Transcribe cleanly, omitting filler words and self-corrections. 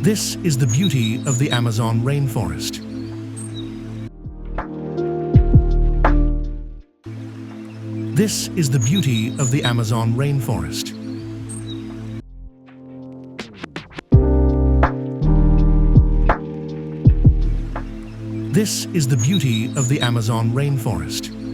This is the beauty of the Amazon rainforest. This is the beauty of the Amazon rainforest. This is the beauty of the Amazon rainforest.